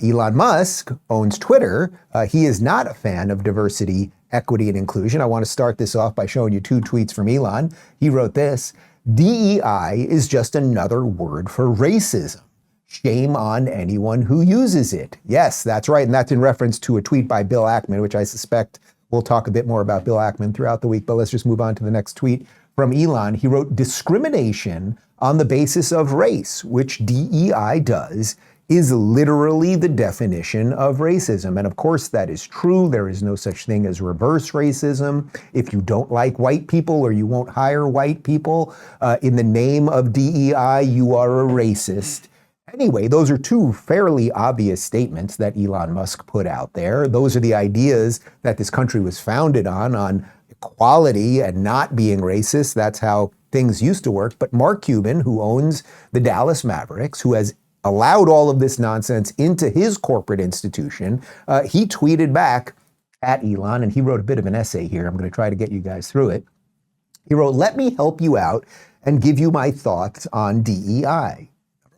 Elon Musk owns Twitter. He is not a fan of diversity, equity, and inclusion. I want to start this off by showing you two tweets from Elon. He wrote this: DEI is just another word for racism. Shame on anyone who uses it. Yes, that's right. And that's in reference to a tweet by Bill Ackman, which I suspect we'll talk a bit more about Bill Ackman throughout the week. But let's just move on to the next tweet from Elon. He wrote, discrimination on the basis of race, which DEI does, is literally the definition of racism. And of course, that is true. There is no such thing as reverse racism. If you don't like white people or you won't hire white people in the name of DEI, you are a racist. Anyway, those are two fairly obvious statements that Elon Musk put out there. Those are the ideas that this country was founded on equality and not being racist. That's how things used to work. But Mark Cuban, who owns the Dallas Mavericks, who has allowed all of this nonsense into his corporate institution, he tweeted back at Elon, and he wrote a bit of an essay here. I'm going to try to get you guys through it. He wrote, let me help you out and give you my thoughts on DEI.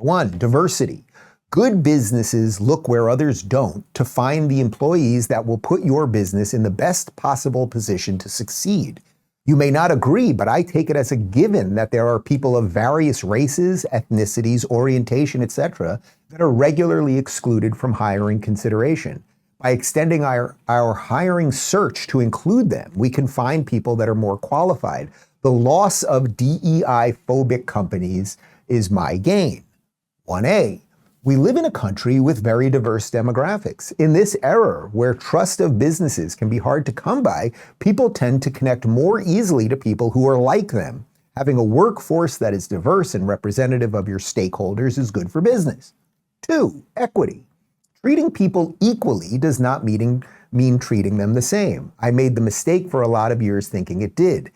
Number one, diversity. Good businesses look where others don't to find the employees that will put your business in the best possible position to succeed. You may not agree, but I take it as a given that there are people of various races, ethnicities, orientation, etc., that are regularly excluded from hiring consideration. By extending our hiring search to include them, we can find people that are more qualified. The loss of DEI-phobic companies is my gain. 1A. We live in a country with very diverse demographics. In this era, where trust of businesses can be hard to come by, people tend to connect more easily to people who are like them. Having a workforce that is diverse and representative of your stakeholders is good for business. 2, equity. Treating people equally does not mean treating them the same. I made the mistake for a lot of years thinking it did.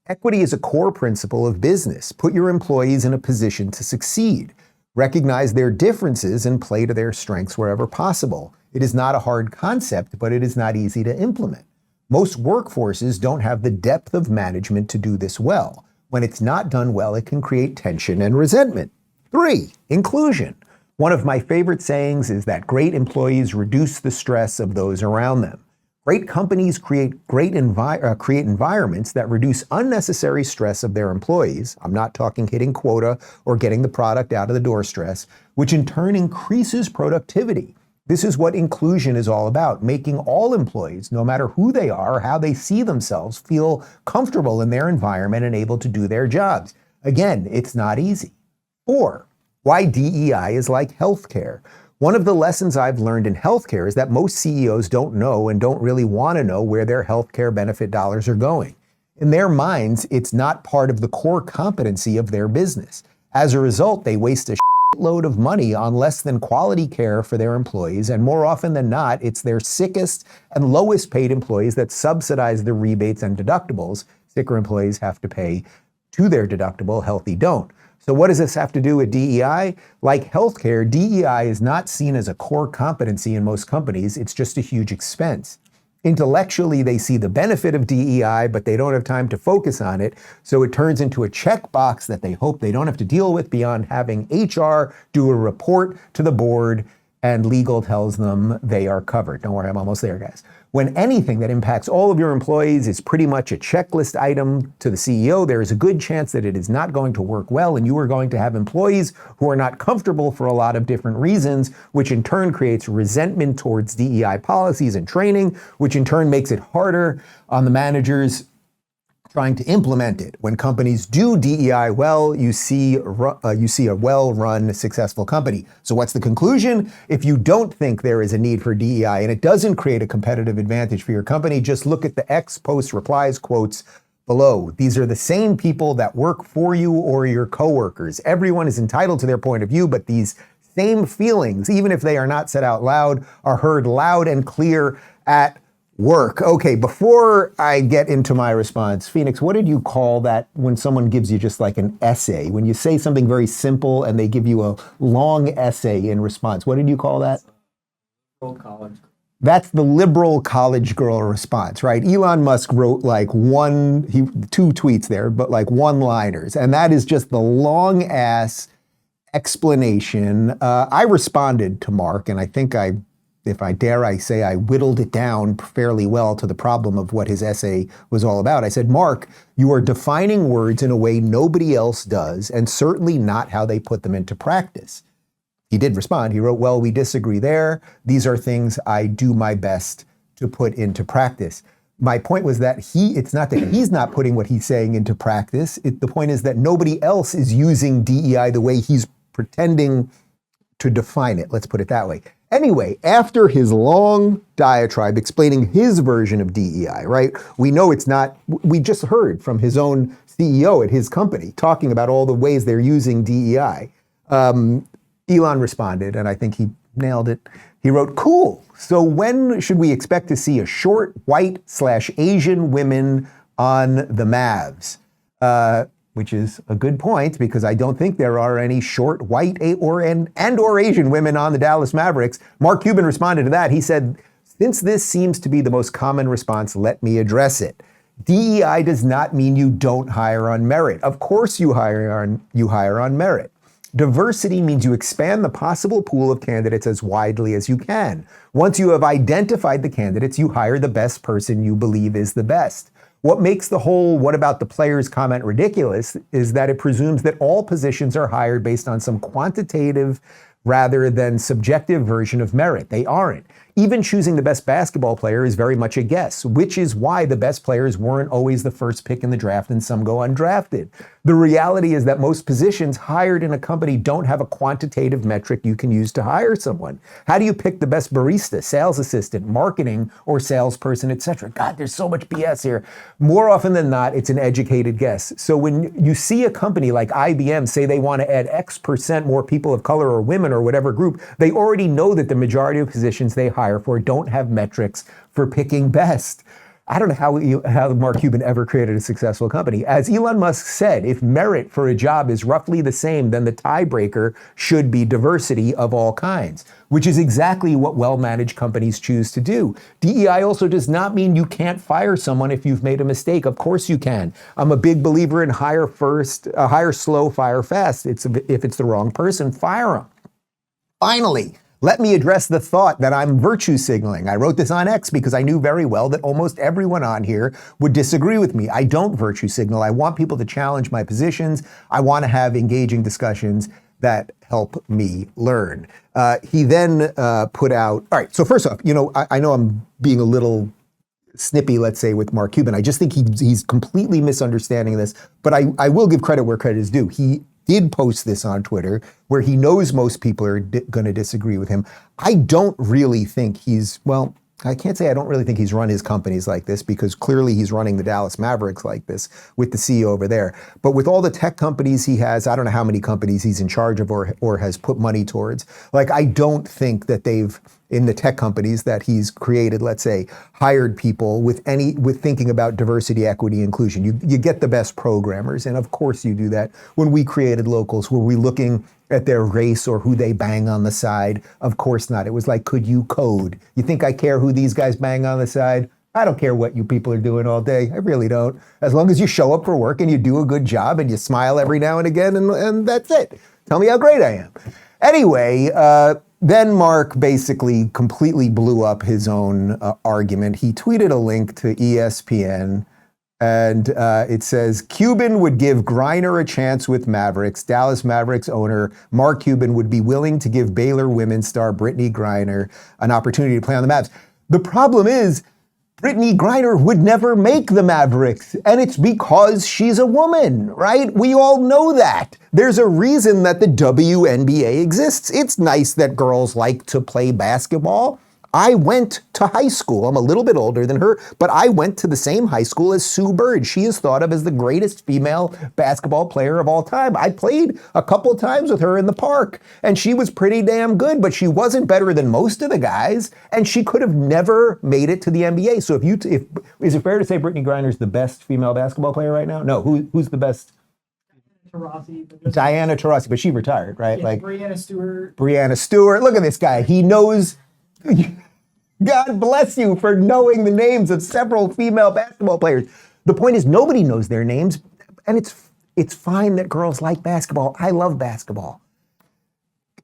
Equity is a core principle of business. Put your employees in a position to succeed. Recognize their differences and play to their strengths wherever possible. It is not a hard concept, but it is not easy to implement. Most workforces don't have the depth of management to do this well. When it's not done well, it can create tension and resentment. 3, inclusion. One of my favorite sayings is that great employees reduce the stress of those around them. Great companies create environments that reduce unnecessary stress of their employees. I'm not talking hitting quota or getting the product out of the door stress, which in turn increases productivity. This is what inclusion is all about, making all employees, no matter who they are or how they see themselves, feel comfortable in their environment and able to do their jobs. Again, it's not easy. 4, why DEI is like healthcare. One of the lessons I've learned in healthcare is that most CEOs don't know and don't really want to know where their healthcare benefit dollars are going. In their minds, it's not part of the core competency of their business. As a result, they waste a shitload of money on less than quality care for their employees, and more often than not, it's their sickest and lowest paid employees that subsidize the rebates and deductibles. Sicker employees have to pay to their deductible, healthy don't. So what does this have to do with DEI? Like healthcare, DEI is not seen as a core competency in most companies. It's just a huge expense. Intellectually, they see the benefit of DEI, but they don't have time to focus on it. So it turns into a checkbox that they hope they don't have to deal with beyond having HR do a report to the board and legal tells them they are covered. Don't worry, I'm almost there, guys. When anything that impacts all of your employees is pretty much a checklist item to the CEO, there is a good chance that it is not going to work well, and you are going to have employees who are not comfortable for a lot of different reasons, which in turn creates resentment towards DEI policies and training, which in turn makes it harder on the managers trying to implement it. When companies do DEI well, you see a well-run, successful company. So what's the conclusion? If you don't think there is a need for DEI and it doesn't create a competitive advantage for your company, just look at the X post replies quotes below. These are the same people that work for you or your coworkers. Everyone is entitled to their point of view, but these same feelings, even if they are not said out loud, are heard loud and clear at work. Okay, before I get into my response, Phoenix, what did you call that when someone gives you just like an essay? When you say something very simple and they give you a long essay in response, what did you call that? College. That's the liberal college girl response, right? Elon Musk wrote like two tweets there, but like one-liners. And that is just the long ass explanation. I responded to Mark, and I think if I dare I say, I whittled it down fairly well to the problem of what his essay was all about. I said, Mark, you are defining words in a way nobody else does, and certainly not how they put them into practice. He did respond. He wrote, well, we disagree there. These are things I do my best to put into practice. My point was that it's not that he's not putting what he's saying into practice. The point is that nobody else is using DEI the way he's pretending to define it. Let's put it that way. Anyway, after his long diatribe explaining his version of DEI, right? We know it's not, we just heard from his own CEO at his company talking about all the ways they're using DEI. Elon responded, and I think he nailed it. He wrote, cool. So when should we expect to see a short, white/Asian women on the Mavs? Which is a good point, because I don't think there are any short, white, or Asian women on the Dallas Mavericks. Mark Cuban responded to that. He said, since this seems to be the most common response, let me address it. DEI does not mean you don't hire on merit. Of course you hire on merit. Diversity means you expand the possible pool of candidates as widely as you can. Once you have identified the candidates, you hire the best person you believe is the best. What makes the whole "what about the players" comment ridiculous is that it presumes that all positions are hired based on some quantitative rather than subjective version of merit. They aren't. Even choosing the best basketball player is very much a guess, which is why the best players weren't always the first pick in the draft and some go undrafted. The reality is that most positions hired in a company don't have a quantitative metric you can use to hire someone. How do you pick the best barista, sales assistant, marketing, or salesperson, etc.? God, there's so much BS here. More often than not, it's an educated guess. So when you see a company like IBM say they want to add X% more people of color or women or whatever group, they already know that the majority of positions they hire for don't have metrics for picking best. I don't know how Mark Cuban ever created a successful company. As Elon Musk said, if merit for a job is roughly the same, then the tiebreaker should be diversity of all kinds, which is exactly what well-managed companies choose to do. DEI also does not mean you can't fire someone if you've made a mistake. Of course you can. I'm a big believer in hire slow, fire fast. If it's the wrong person, fire them. Finally, let me address the thought that I'm virtue signaling. I wrote this on X because I knew very well that almost everyone on here would disagree with me. I don't virtue signal. I want people to challenge my positions. I want to have engaging discussions that help me learn. He then put out, all right, so first off, I know I'm being a little snippy, let's say, with Mark Cuban. I just think he's completely misunderstanding this, but I will give credit where credit is due. He did post this on Twitter, where he knows most people are going to disagree with him. I don't really think I can't say I don't really think he's run his companies like this, because clearly he's running the Dallas Mavericks like this with the CEO over there. But with all the tech companies he has, I don't know how many companies he's in charge of or has put money towards. I don't think that they've, in the tech companies that he's created, let's say, hired people with thinking about diversity, equity, inclusion. You get the best programmers, and of course you do that. When we created Locals, were we looking at their race or who they bang on the side? Of course not. It was like, could you code? You think I care who these guys bang on the side? I don't care what you people are doing all day. I really don't. As long as you show up for work and you do a good job and you smile every now and again, and that's it. Tell me how great I am. Anyway, then Mark basically completely blew up his own argument. He tweeted a link to ESPN, and it says, Cuban would give Griner a chance with Mavericks. Dallas Mavericks owner Mark Cuban would be willing to give Baylor women's star Brittany Griner an opportunity to play on the Mavs. The problem is, Brittany Griner would never make the Mavericks, and it's because she's a woman, right? We all know that. There's a reason that the WNBA exists. It's nice that girls like to play basketball. I went to high school. I'm a little bit older than her, but I went to the same high school as Sue Bird. She is thought of as the greatest female basketball player of all time. I played a couple of times with her in the park, and she was pretty damn good, but she wasn't better than most of the guys, and she could have never made it to the NBA. So is it fair to say Brittany Griner's the best female basketball player right now? No, who's the best? Diana Taurasi, but she retired, right? Yeah, Brianna Stewart. Look at this guy. He knows. God bless you for knowing the names of several female basketball players. The point is, nobody knows their names, and it's fine that girls like basketball. I love basketball.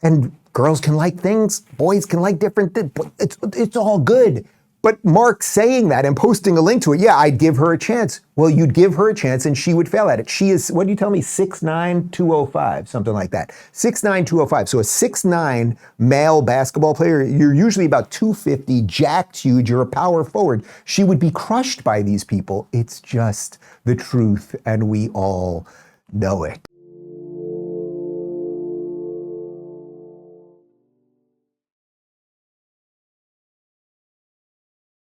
And girls can like things, boys can like different things. It's all good. But Mark saying that and posting a link to it, yeah, I'd give her a chance. Well, you'd give her a chance and she would fail at it. She is, what do you tell me, 6'9", 205, something like that. 6'9", 205. So a 6'9" male basketball player, you're usually about 250, jacked huge, you're a power forward. She would be crushed by these people. It's just the truth, and we all know it.